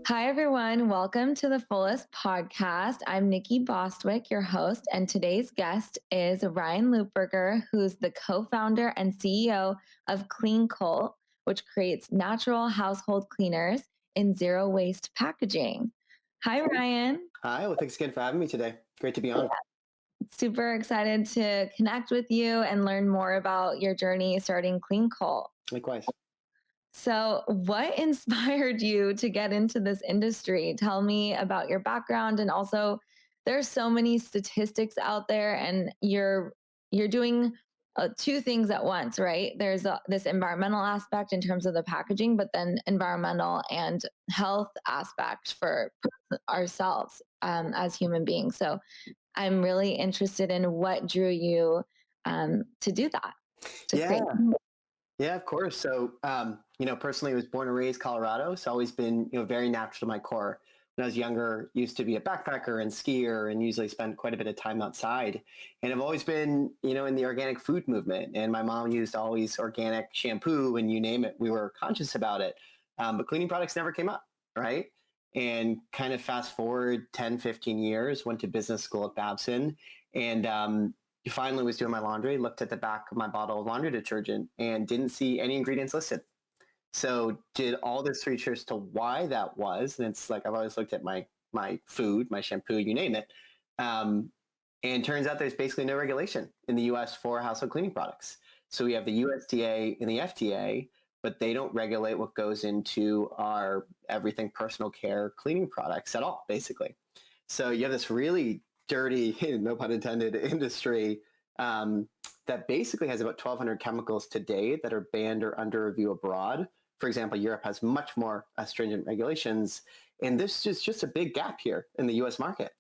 Hi, everyone. Welcome to the Fullest podcast. I'm Nikki Bostwick, your host, and today's guest is Ryan Lupberger, who's the co founder and CEO of Cleancult, which creates natural household cleaners in zero waste packaging. Hi, Ryan. Hi, well, thanks again for having me today. Great to be on. Super excited to connect with you and learn more about your journey starting Cleancult. Likewise. So, what inspired you to get into this industry? Tell me about your background, and also there's so many statistics out there, and you're doing two things at once, right? There's this environmental aspect in terms of the packaging, but then environmental and health aspect for ourselves as human beings. So, I'm really interested in what drew you to do that, to Yeah, create. yeah, of course. So, personally, I was born and raised Colorado, so always been, very natural to my core. When I was younger, used to be a backpacker and skier, and usually spent quite a bit of time outside. And I've always been, in the organic food movement. And my mom used always organic shampoo, and you name it, we were conscious about it. But cleaning products never came up, right? And kind of fast forward 10, 15 years, went to business school at Babson, and finally was doing my laundry, looked at the back of my bottle of laundry detergent and didn't see any ingredients listed. So did all this research as to why that was. And it's like, I've always looked at my food, my shampoo, you name it. And turns out there's basically no regulation in the US for household cleaning products. So we have the USDA and the FDA, but they don't regulate what goes into our everything personal care cleaning products at all, basically. So you have this really dirty, no pun intended, industry that basically has about 1,200 chemicals today that are banned or under review abroad. For example, Europe has much more stringent regulations, and this is just a big gap here in the US market.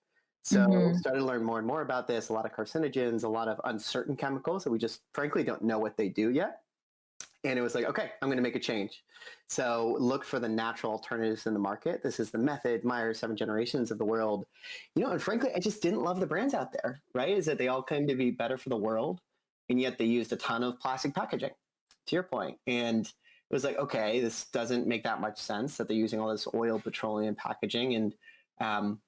So started to learn more and more about this, a lot of carcinogens, a lot of uncertain chemicals that we just frankly don't know what they do yet. And it was like, okay, I'm going to make a change. So look for the natural alternatives in the market. This is the Method, Meyer, Seven Generations of the world. And frankly, I just didn't love the brands out there, right? Is that they all claim to be better for the world, and yet they used a ton of plastic packaging, to your point. And it was like, okay, this doesn't make that much sense that they're using all this oil, petroleum packaging, and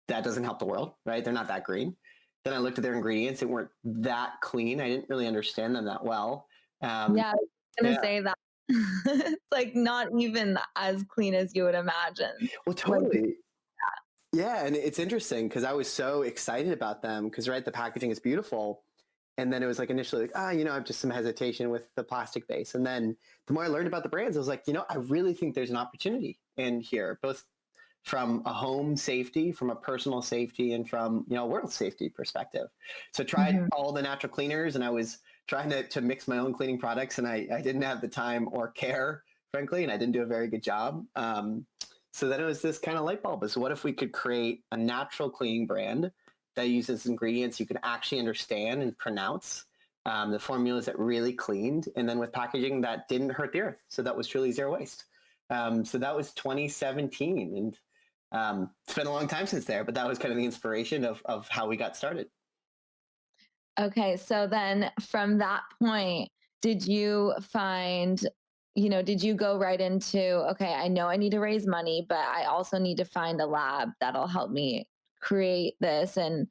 that doesn't help the world, right? They're not that green. Then I looked at their ingredients. They weren't that clean. I didn't really understand them that well. Yeah, I was gonna Yeah. say that. It's like not even as clean as you would imagine. Well, Like, totally. Yeah, and it's interesting because I was so excited about them because, right, the packaging is beautiful. And then it was like initially like, I have just some hesitation with the plastic base. And then the more I learned about the brands, I was like, I really think there's an opportunity in here, both from a home safety, from a personal safety, and from, a world safety perspective. So tried mhm. all the natural cleaners, and I was trying to mix my own cleaning products, and I didn't have the time or care, frankly, and I didn't do a very good job. So then it was this kind of light bulb. So what if we could create a natural cleaning brand that uses ingredients you can actually understand and pronounce, the formulas that really cleaned, and then with packaging that didn't hurt the earth. So that was truly zero waste. So that was 2017. And it's been a long time since there, but that was kind of the inspiration of how we got started. Okay, so then from that point, did you find, did you go right into, okay, I know I need to raise money, but I also need to find a lab that'll help me create this and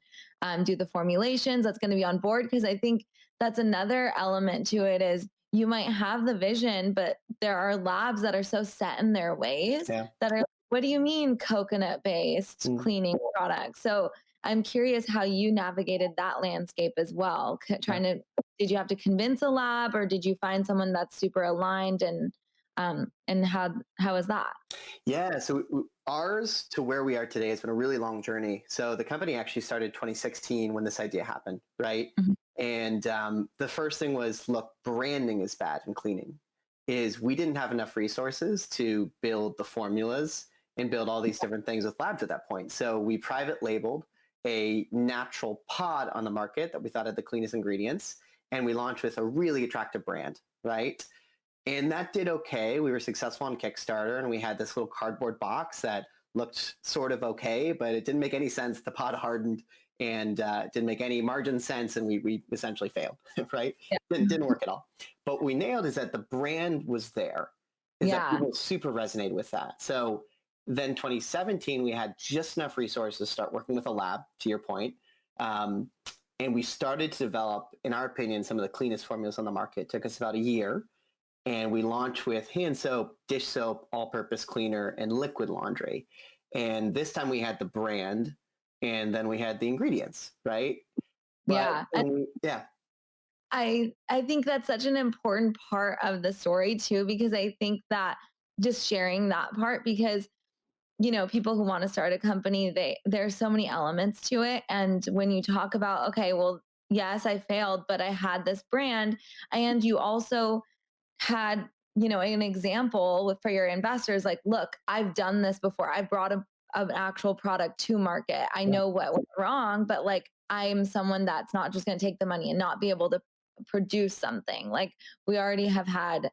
do the formulations that's going to be on board? Because I think that's another element to it is you might have the vision, but there are labs that are so set in their ways Yeah. that are, what do you mean coconut based Mm. cleaning products? So I'm curious how you navigated that landscape as well. Yeah. Did you have to convince a lab, or did you find someone that's super aligned, and how is that? Yeah. So ours to where we are today has been a really long journey. So the company actually started 2016 when this idea happened, right? Mhm. And the first thing was, look, branding is bad in cleaning. Is we didn't have enough resources to build the formulas and build all these different things with labs at that point. So we private labeled a natural pod on the market that we thought had the cleanest ingredients, and we launched with a really attractive brand, right? And that did okay. We were successful on Kickstarter, and we had this little cardboard box that looked sort of okay, but it didn't make any sense. The pod hardened, and didn't make any margin sense, and we essentially failed, right? Yeah. Didn't work at all. But what we nailed is that the brand was there, is that Yeah. people super resonated with that. So Then 2017, we had just enough resources to start working with a lab, to your point. Um, and we started to develop, in our opinion, some of the cleanest formulas on the market. It took us about a year. And we launched with hand soap, dish soap, all-purpose cleaner, and liquid laundry. And this time we had the brand, and then we had the ingredients, right? But Yeah. yeah, I think that's such an important part of the story too, because I think that just sharing that part, because people who want to start a company, there's so many elements to it. And when you talk about, okay, well, yes, I failed, but I had this brand, and you also had, an example for your investors, like, look, I've done this before. I've brought an actual product to market. I yeah, know what went wrong, but like, I'm someone that's not just going to take the money and not be able to produce something. Like, we already have had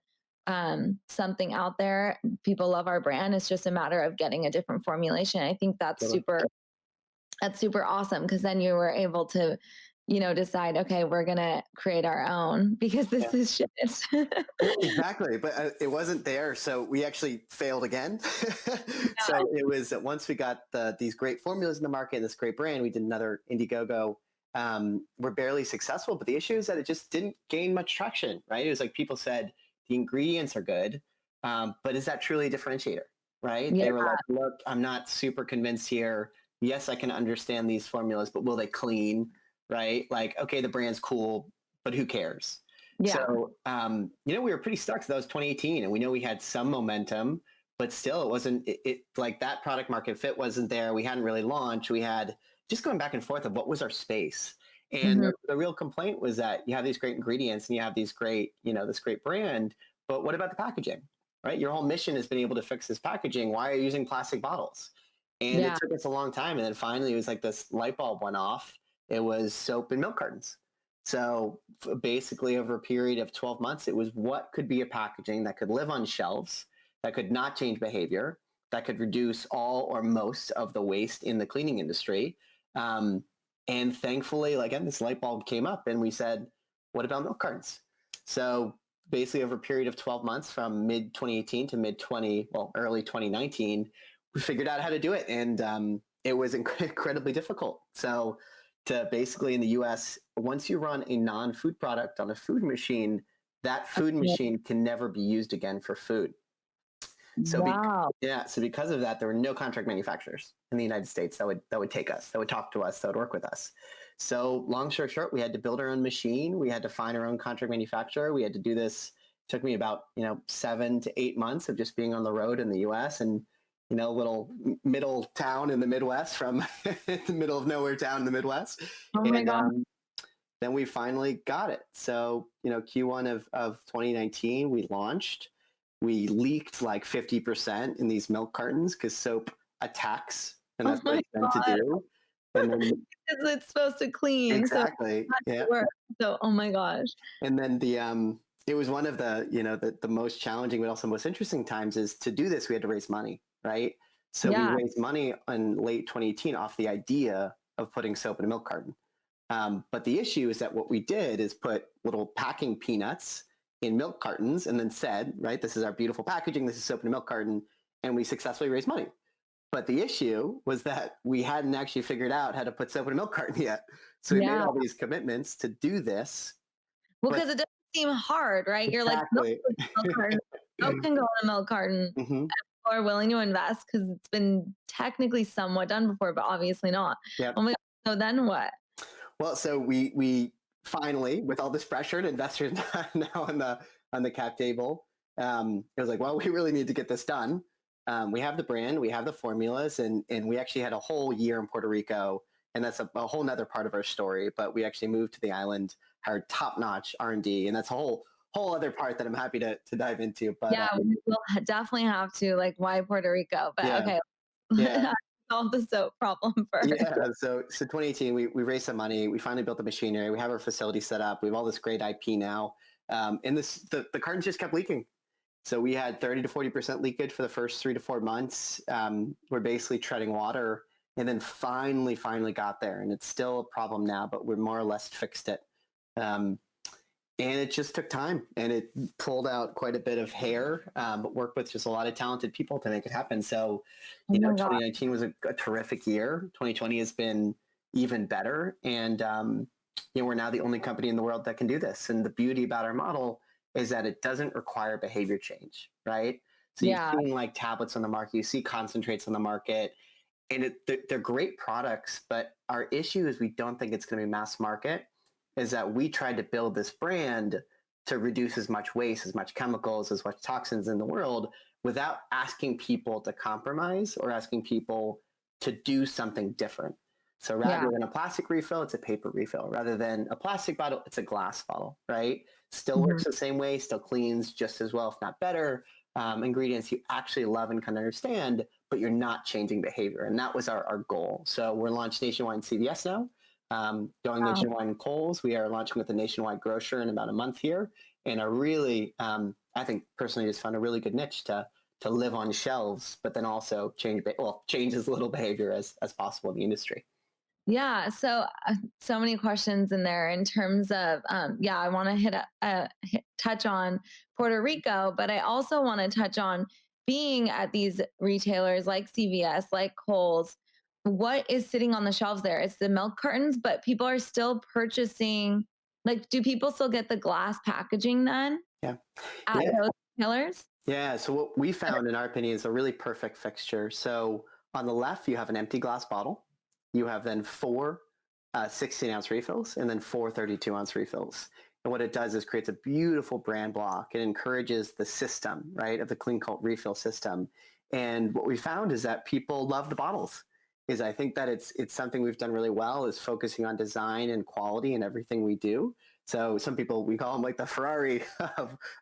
something out there. People love our brand. It's just a matter of getting a different formulation. I think totally. that's super awesome, because then you were able to, decide, okay, we're gonna create our own because Yeah. this is shit. Exactly, but it wasn't there, so we actually failed again. So it was that once we got these great formulas in the market and this great brand, we did another Indiegogo. We're barely successful, but the issue is that it just didn't gain much traction, right? It was like people said the ingredients are good, but is that truly a differentiator, right? Yeah, They were like, look, I'm not super convinced here. Yes, I can understand these formulas, but will they clean, right? Like, okay, the brand's cool, but who cares? yeah, So, we were pretty stuck. So that was 2018, and we know we had some momentum, but still, it wasn't like that product market fit wasn't there. We hadn't really launched. We had just going back and forth of what was our space. And hmm, the real complaint was that you have these great ingredients and you have these great, this great brand, but what about the packaging, right? Your whole mission has been able to fix this packaging. Why are you using plastic bottles? And it yeah. took us a long time. And then finally, it was like this light bulb went off. It was soap and milk cartons. So basically, over a period of 12 months, it was what could be a packaging that could live on shelves, that could not change behavior, that could reduce all or most of the waste in the cleaning industry. Um, and thankfully, again, this light bulb came up and we said, what about milk cartons? So basically, over a period of 12 months from mid 2018 to early 2019, we figured out how to do it. And it was incredibly difficult. So to basically in the US, once you run a non-food product on a food machine, that food Okay. machine can never be used again for food. So Wow. so because of that, there were no contract manufacturers in the United States that would take us, that would talk to us, that would work with us. So long story short, we had to build our own machine. We had to find our own contract manufacturer. We had to do this. It took me about 7 to 8 months of just being on the road in the US and a little middle town in the Midwest from the middle of nowhere town in the Midwest. Oh my And god. then we finally got it. So, Q1 of 2019, we launched. We leaked like 50% in these milk cartons because soap attacks, and Oh that's what my it's meant to god. do. And then Because it's supposed to clean, so exactly, not to yeah. work. So, oh my gosh. And then it was one of the most challenging but also most interesting times is to do this we had to raise money, right? So we Yeah. raised money in late 2018 off the idea of putting soap in a milk carton. But the issue is that what we did is put little packing peanuts in milk cartons and then said, right, this is our beautiful packaging, this is soap in a milk carton, and we successfully raised money. But the issue was that we hadn't actually figured out how to put soap in a milk carton yet. So we made Yeah. all these commitments to do this, Well, but because it doesn't seem hard, right? You're like, milk exactly. goes in a milk carton. Milk can go in a milk carton. Hmm. People are willing to invest because it's been technically somewhat done before, but obviously not. Oh Yep. my god. So then what? Well, so we finally, with all this pressure and investors now on the cap table, it was like, well, we really need to get this done. We have the brand, we have the formulas, and we actually had a whole year in Puerto Rico, and that's a whole nother part of our story. But we actually moved to the island, hired top notch R&D, and that's a whole other part that I'm happy to dive into. But Yeah, we will definitely have to, like, why Puerto Rico? But yeah, okay, yeah. solve the soap problem first. Yeah, so 2018, we raised some money. We finally built the machinery. We have our facility set up. We have all this great IP now, and the cartons just kept leaking. So we had 30 to 40% leakage for the first 3 to 4 months. We're basically treading water, and then finally got there. And it's still a problem now, but we're more or less fixed it. Um, And it just took time, and it pulled out quite a bit of hair, but worked with just a lot of talented people to make it happen. So, Oh my God. 2019 was a terrific year. 2020 has been even better. And, we're now the only company in the world that can do this. And the beauty about our model is that it doesn't require behavior change, right? So you've Yeah. seen like tablets on the market, you see concentrates on the market, and they're great products. But our issue is we don't think it's going to be mass market, is that we tried to build this brand to reduce as much waste, as much chemicals, as much toxins in the world without asking people to compromise or asking people to do something different. So rather Yeah. than a plastic refill, it's a paper refill. Rather than a plastic bottle, it's a glass bottle, right? Still Mhm. works the same way, still cleans just as well, if not better. Ingredients you actually love and can understand, but you're not changing behavior. And that was our goal. So we're launched nationwide in CVS now, going Wow. nationwide in Kohl's. We are launching with a nationwide grocer in about a month here, and are really, I think personally, just found a really good niche to live on shelves, but then also change as little behavior as possible in the industry. Yeah. So, so many questions in there in terms of, yeah, I want to touch on Puerto Rico, but I also want to touch on being at these retailers like CVS, like Kohl's. What is sitting on the shelves there? It's the milk cartons, but people are still purchasing. Like, do people still get the glass packaging then Yeah, at yeah, those retailers? yeah. So what we found, in our opinion, is a really perfect fixture. So on the left, you have an empty glass bottle. You have then four 16-ounce refills, and then four 32-ounce refills. And what it does is creates a beautiful brand block. It encourages the system, right, of the Cleancult refill system. And what we found is that people love the bottles. Is I think that it's something we've done really well, is focusing on design and quality in everything we do. So some people, we call them like the Ferrari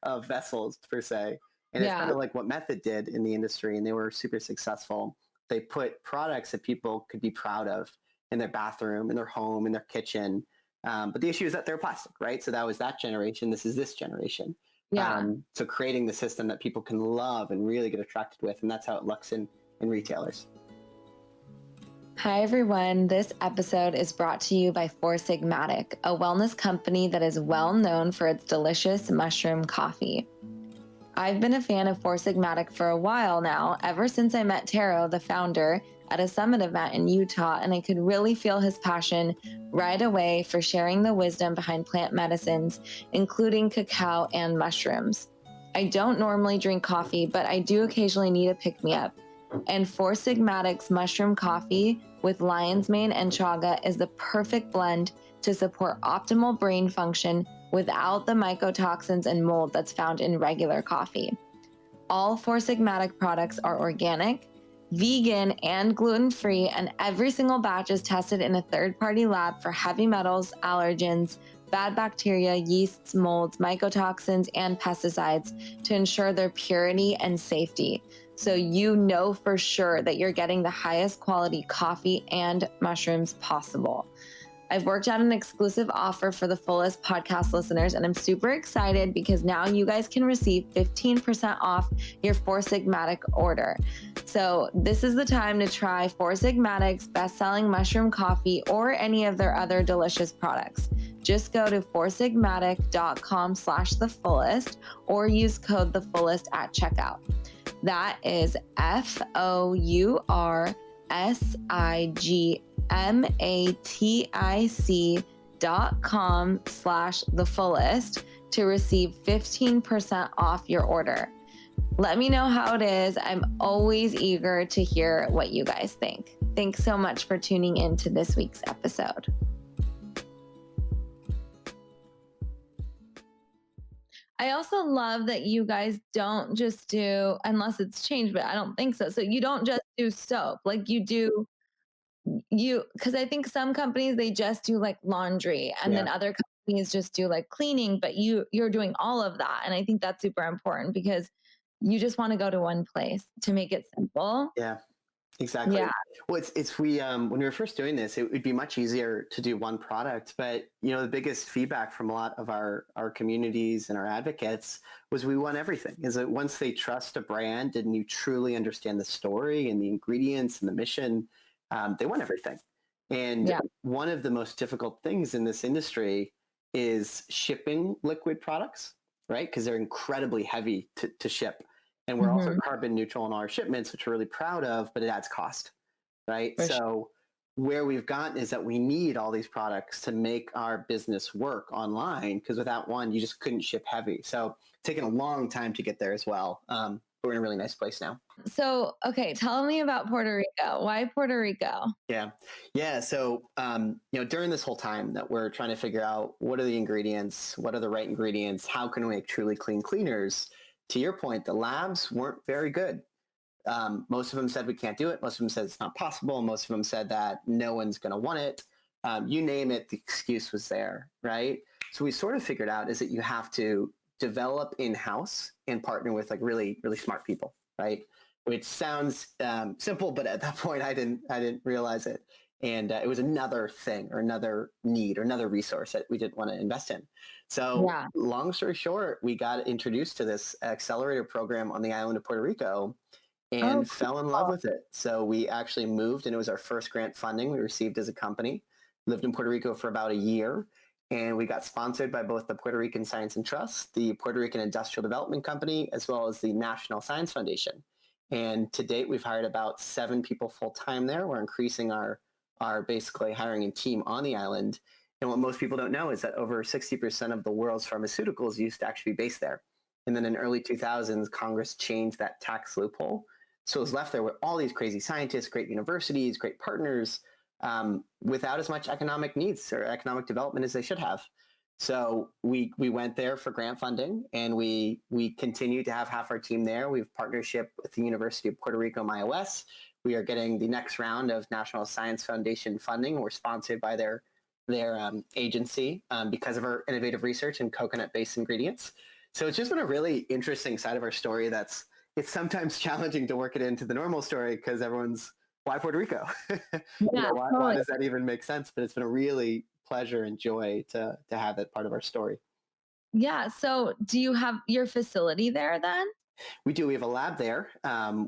of vessels per se. And it's kind Yeah. of like what Method did in the industry, and they were super successful. They put products that people could be proud of in their bathroom, in their home, in their kitchen. But the issue is that they're plastic, right? So that was that generation. This is this generation. Yeah. So creating the system that people can love and really get attracted with, and that's how it looks in retailers. Hi, everyone. This episode is brought to you by Four Sigmatic, a wellness company that is well known for its delicious mushroom coffee. I've been a fan of Four Sigmatic for a while now, ever since I met Taro, the founder, at a summit event in Utah, and I could really feel his passion right away for sharing the wisdom behind plant medicines, including cacao and mushrooms. I don't normally drink coffee, but I do occasionally need a pick-me-up. And Four Sigmatic's mushroom coffee with lion's mane and chaga is the perfect blend to support optimal brain function without the mycotoxins and mold that's found in regular coffee. All Four Sigmatic products are organic, vegan, and gluten-free, and every single batch is tested in a third-party lab for heavy metals, allergens, bad bacteria, yeasts, molds, mycotoxins, and pesticides to ensure their purity and safety. So you know for sure that you're getting the highest quality coffee and mushrooms possible. I've worked out an exclusive offer for the Fullest podcast listeners, and I'm super excited because now you guys can receive 15% off your Four Sigmatic order. So this is the time to try Four Sigmatic's best-selling mushroom coffee or any of their other delicious products. Just go to foursigmatic.com/thefullest or use code thefullest at checkout. That is FOURSIGMATIC.com/thefullest to receive 15% off your order. Let me know how it is. I'm always eager to hear what you guys think. Thanks so much for tuning in to this week's episode. I also love that you guys don't just do, unless it's changed, but I don't think so. So you don't just do soap, like you do because I think some companies they just do like laundry and Yeah, then other companies just do like cleaning, but you're doing all of that. And I think that's super important because you just want to go to one place to make it simple. yeah. Exactly. Yeah. Well, it's we when we were first doing this, it would be much easier to do one product. But the biggest feedback from a lot of our communities and our advocates was we want everything. Is that once they trust a brand and you truly understand the story and the ingredients and the mission, they want everything. And Yeah. one of the most difficult things in this industry is shipping liquid products, right? Because they're incredibly heavy to ship. And we're also Hmm. carbon neutral in our shipments, which we're really proud of, but it adds cost, right? For sure. So where we've gotten is that we need all these products to make our business work online because without one, you just couldn't ship heavy. So it's taken a long time to get there as well. But we're in a really nice place now. So, okay, tell me about Puerto Rico. Why Puerto Rico? Yeah. Yeah. So, during this whole time that we're trying to figure out what are the ingredients, what are the right ingredients, how can we make truly clean cleaners? To your point, the labs weren't very good. Most of them said we can't do it. Most of them said it's not possible. Most of them said that no one's going to want it. You name it, the excuse was there, right? So we sort of figured out is that you have to develop in house and partner with like really really smart people, right? Which sounds simple, but at that point I didn't realize it, and it was another thing or another need or another resource that we didn't want to invest in. So Yeah. long story short, we got introduced to this accelerator program on the island of Puerto Rico Oh, and fell in love cool. with it. So we actually moved, and it was our first grant funding we received as a company. Lived in Puerto Rico for about a year, and we got sponsored by both the Puerto Rican Science and Trust, the Puerto Rican Industrial Development Company, as well as the National Science Foundation. And to date, we've hired about 7 people full time there. We're increasing our basically hiring a team on the island. And what most people don't know is that over 60% of the world's pharmaceuticals used to actually be based there. And then in early 2000s, Congress changed that tax loophole, so it was left there with all these crazy scientists, great universities, great partners, without as much economic needs or economic development as they should have. So we went there for grant funding, and we continue to have half our team there. We have partnership with the University of Puerto Rico, MIOS. We are getting the next round of National Science Foundation funding. We're sponsored by their agency because of our innovative research in coconut-based ingredients. So it's just been a really interesting side of our story that's it's sometimes challenging to work it into the normal story because everyone's why Puerto Rico? Yeah, Why totally. does that even make sense? But it's been a really pleasure and joy to have that part of our story. Yeah. So, do you have your facility there then? We do. We have a lab there.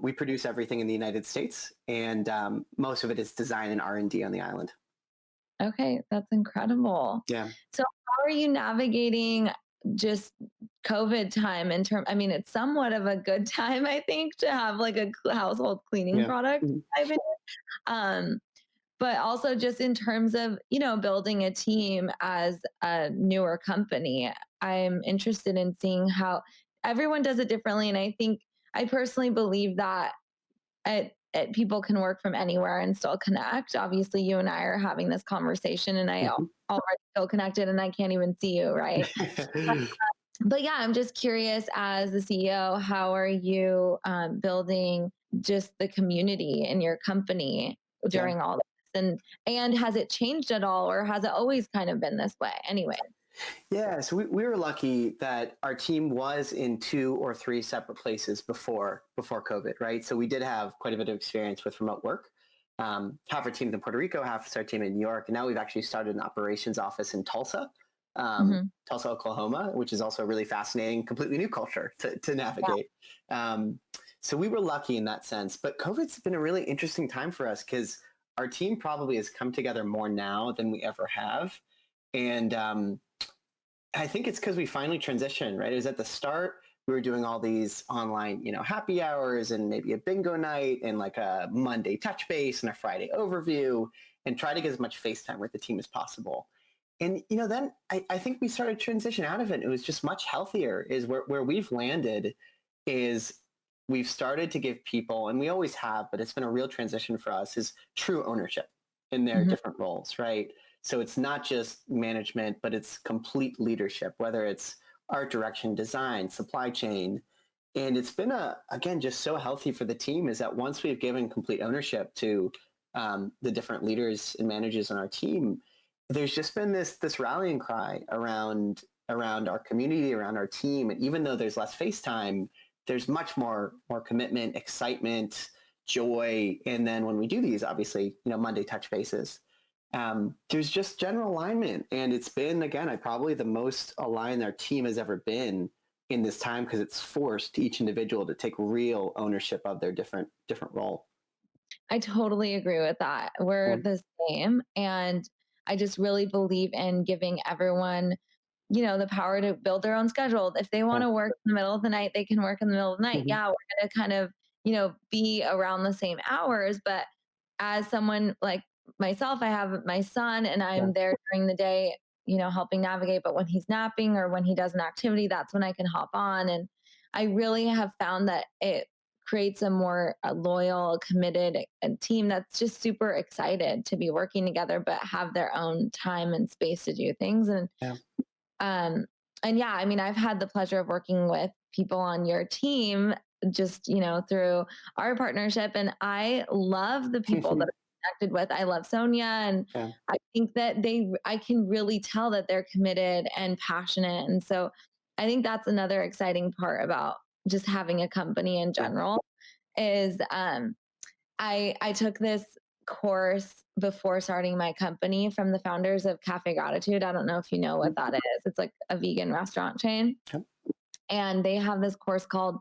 We produce everything in the United States, and most of it is design and R&D on the island. Okay, that's incredible. Yeah. So, how are you navigating just COVID time in term I mean, it's somewhat of a good time, I think, to have like a household cleaning Yeah. product. Mhm. I mean, um, but also just in terms of, building a team as a newer company, I'm interested in seeing how everyone does it differently. And I think I personally believe that people can work from anywhere and still connect. Obviously, you and I are having this conversation, and I Mhm. already feel connected, and I can't even see you, right? But yeah, I'm just curious as the CEO, how are you building just the community in your company Yeah. during all this? And has it changed at all, or has it always kind of been this way? Anyway. Yeah, so we were lucky that our team was in 2 or 3 separate places before COVID, right? So we did have quite a bit of experience with remote work. Half our team's in Puerto Rico, half our team in New York, and now we've actually started an operations office in Tulsa, Hmm. Tulsa, Oklahoma, which is also a really fascinating, completely new culture to Yeah. navigate. Um, so we were lucky in that sense, but COVID's been a really interesting time for us because our team probably has come together more now than we ever have, and I think it's because we finally transitioned, right? It was at the start, we were doing all these online, happy hours and maybe a bingo night and like a Monday touch base and a Friday overview and try to get as much face time with the team as possible. And, then I think we started to transition out of it. It was just much healthier is where we've landed is we've started to give people, and we always have, but it's been a real transition for us, is true ownership in their Hmm. different roles, right? So it's not just management, but it's complete leadership, whether it's art direction, design, supply chain. And it's been again, just so healthy for the team is that once we've given complete ownership to the different leaders and managers on our team, there's just been this rallying cry around our community, around our team. And even though there's less face time, there's much more commitment, excitement, joy. And then when we do these, obviously, Monday touch bases, there's just general alignment. And it's been, again, probably the most aligned our team has ever been in this time because it's forced each individual to take real ownership of their different role. I totally agree with that. We're Yeah. the same. And I just really believe in giving everyone the power to build their own schedule. If they want Yeah. to work in the middle of the night, they can work in the middle of the night. Mhm. Yeah, we're going to kind of, be around the same hours. But as someone like myself, I have my son and Yeah. I'm there during the day, helping navigate. But when he's napping or when he does an activity, that's when I can hop on. And I really have found that it creates a more loyal, committed team that's just super excited to be working together, but have their own time and space to do things. Yeah. Um, and yeah, I mean, I've had the pleasure of working with people on your team just, through our partnership. And I love the people that I'm connected with. I love Sonia. And Yeah. I think that I can really tell that they're committed and passionate. And so I think that's another exciting part about just having a company in Yeah. general is I took this course before starting my company from the founders of Cafe Gratitude. I don't know if you know what Mhm. that is. It's like a vegan restaurant chain. Okay. And they have this course called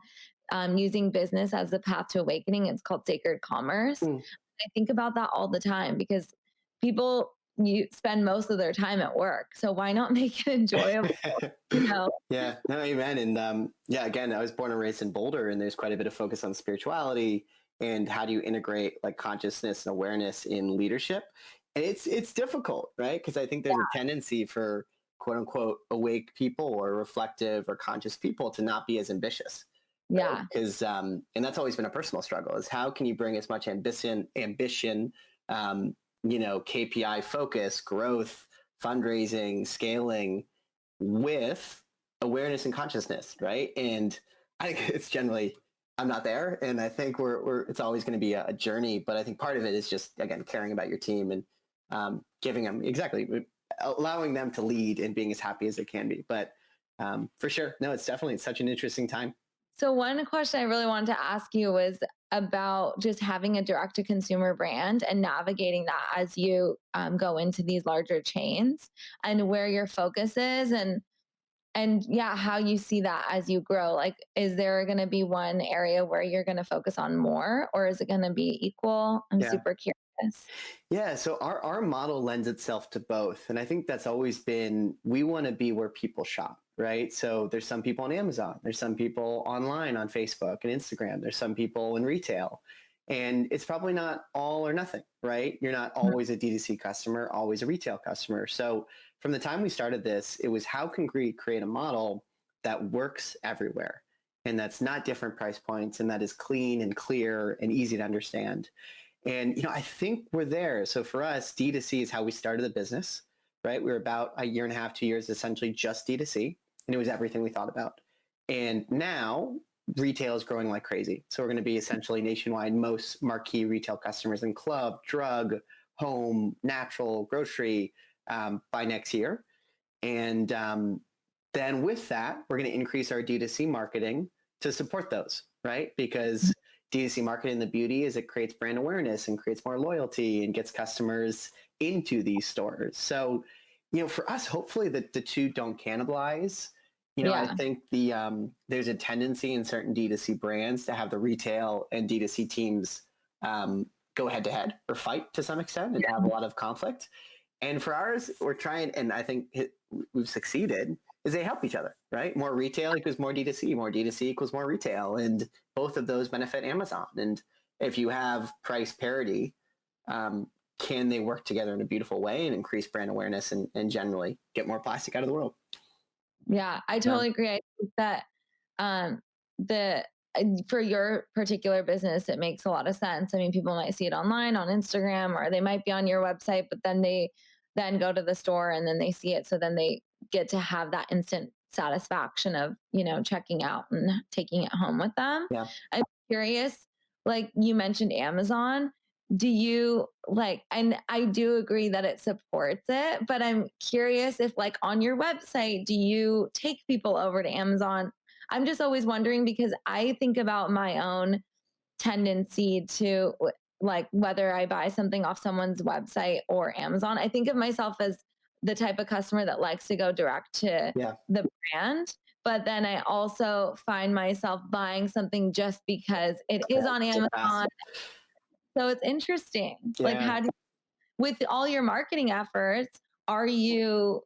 Using Business as the Path to Awakening. It's called Sacred Commerce. Mm. I think about that all the time because people you spend most of their time at work. So why not make it enjoyable? You know? Yeah, no, amen. And yeah, again, I was born and raised in Boulder, and there's quite a bit of focus on spirituality and how do you integrate like consciousness and awareness in leadership. And it's difficult, right? Because I think there's a tendency for quote unquote awake people or reflective or conscious people to not be as ambitious. Yeah. Because and that's always been a personal struggle is how can you bring as much ambition, KPI focus, growth, fundraising, scaling with awareness and consciousness, right? And I think it's generally I'm not there, and I think we're it's always going to be a journey. But I think part of it is just again caring about your team and giving them exactly allowing them to lead and being as happy as they can be. But for sure, no, it's such an interesting time. So one question I really wanted to ask you was about just having a direct to consumer brand and navigating that as you go into these larger chains and where your focus is and yeah, how you see that as you grow. Like, is there going to be one area where you're going to focus on more, or is it going to be equal? I'm Yeah. super curious. Yeah, so our model lends itself to both. And I think that's always been we want to be where people shop, right? So there's some people on Amazon, there's some people online on Facebook and Instagram, there's some people in retail. And it's probably not all or nothing, right? You're not always a D2C customer, always a retail customer. So from the time we started this, it was how can we create a model that works everywhere and that's not different price points and that is clean and clear and easy to understand. And I think we're there. So for us, D2C is how we started the business, right? We were about a year and a half, 2 years, essentially just D2C, and it was everything we thought about. And now retail is growing like crazy. So we're going to be essentially nationwide, most marquee retail customers in club, drug, home, natural, grocery by next year. And then with that, we're going to increase our D2C marketing to support those, right? Because D2C marketing, the beauty is it creates brand awareness and creates more loyalty and gets customers into these stores. So, for us, hopefully the two don't cannibalize. I Yeah. think there's a tendency in certain D2C brands to have the retail and D2C teams go head to head or fight to some extent and have a lot of conflict. And for ours, we're trying, and I think we've succeeded, is they help each other, right? More retail equals more D2C equals more retail. And both of those benefit Amazon. And if you have price parity, can they work together in a beautiful way and increase brand awareness and generally get more plastic out of the world? Yeah, I So, totally agree. I think that um, the for your particular business, it makes a lot of sense. I mean, people might see it online on Instagram, or they might be on your website, but then they then go to the store and then they see it, so then they get to have that instant satisfaction of checking out and taking it home with them. yeah. I'm curious, like you mentioned Amazon, do you like, and I do agree that it supports it, but I'm curious if like on your website do you take people over to Amazon? I'm just always wondering because I think about my own tendency to like whether I buy something off someone's website or Amazon. I think of myself as the type of customer that likes to go direct to Yeah. the brand, but then I also find myself buying something just because it is on So fast. Amazon. So it's interesting. Like, Yeah. with all your marketing efforts, are you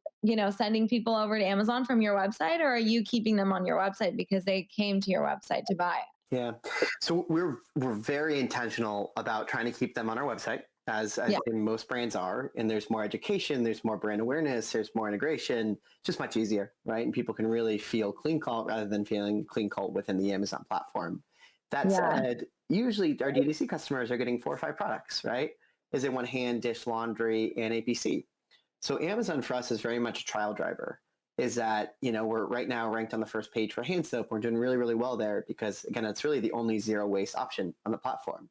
sending people over to Amazon from your website, or are you keeping them on your website because they came to your website to buy it? Yeah. So we're very intentional about trying to keep them on our website, as I Yeah. think most brands are. And there's more education, there's more brand awareness, there's more integration. It's just much easier, right? And people can really feel Cleancult rather than feeling Cleancult within the Amazon platform. That Yeah. said, usually our DTC customers are getting 4 or 5 products, right? Is in one hand, dish, laundry, and APC. So Amazon for us is very much a trial driver. Is that, we're right now ranked on the first page for hand soap. We're doing really, really well there because, again, it's really the only zero waste option on the platform.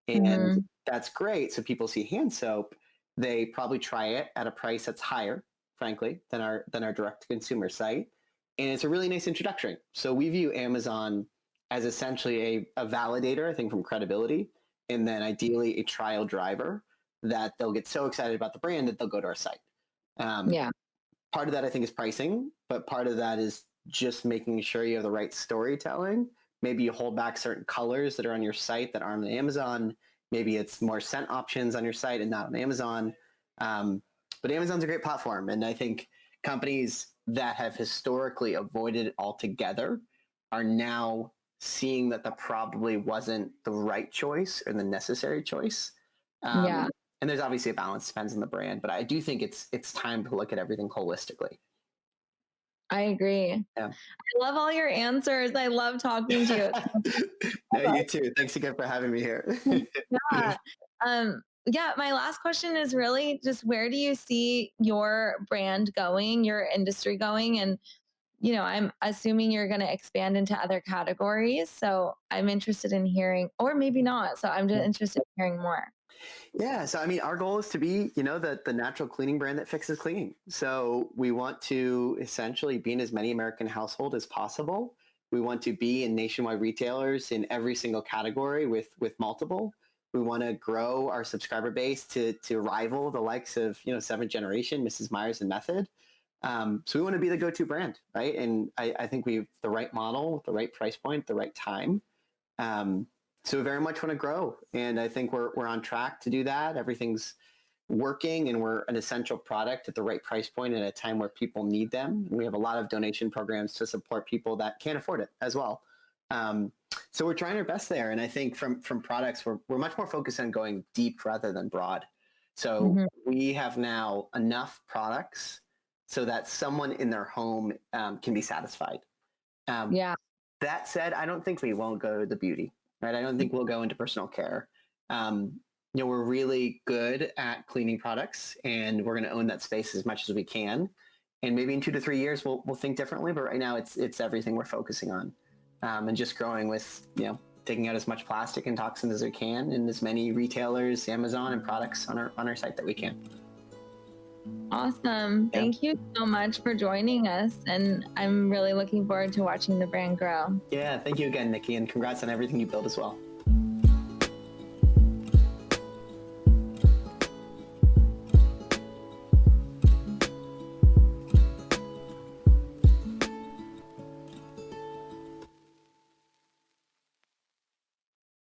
And Hmm. that's great. So people see hand soap, they probably try it at a price that's higher, frankly, than our direct to consumer site. And it's a really nice introduction. So we view Amazon as essentially a validator, I think, from credibility, and then ideally a trial driver that they'll get so excited about the brand that they'll go to our site. Um, Yeah. Part of that I think is pricing, but part of that is just making sure you have the right storytelling. Maybe you hold back certain colors that are on your site that aren't on Amazon. Maybe it's more scent options on your site and not on Amazon. But Amazon's a great platform. And I think companies that have historically avoided it altogether are now seeing that that probably wasn't the right choice or the necessary choice. Yeah. And there's obviously a balance, depends on the brand, but I do think it's time to look at everything holistically. I agree. Yeah. I love all your answers. I love talking to you. No, you too. Thanks again for having me here. Yeah. Yeah, my last question is really just where do you see your brand going, your industry going? And, I'm assuming you're going to expand into other categories. So I'm interested in hearing, or maybe not. So I'm just interested in hearing more. Yeah, so I mean, our goal is to be, the natural cleaning brand that fixes cleaning. So we want to essentially be in as many American households as possible. We want to be in nationwide retailers in every single category with multiple. We want to grow our subscriber base to rival the likes of seventh generation, Mrs. Myers and Method. So we want to be the go-to brand, right? And I think we've the right model, the right price point, the right time. Um, so we very much want to grow, and I think we're on track to do that. Everything's working, and we're an essential product at the right price point at a time where people need them. And we have a lot of donation programs to support people that can't afford it as well. Um, so we're trying our best there, and I think from products, we're much more focused on going deep rather than broad. So Mhm. we have now enough products so that someone in their home can be satisfied. Um, Yeah. that said, I don't think we won't go to the beauty, right? I don't think we'll go into personal care. Um, we're really good at cleaning products, and we're going to own that space as much as we can. And maybe in 2 to 3 years, we'll think differently. But right now, it's everything we're focusing on, and just growing with taking out as much plastic and toxins as we can in as many retailers, Amazon, and products on our site that we can. Awesome. Yeah, Thank you so much for joining us. And I'm really looking forward to watching the brand grow. yeah. Thank you again, Nikki, and congrats on everything you built as well.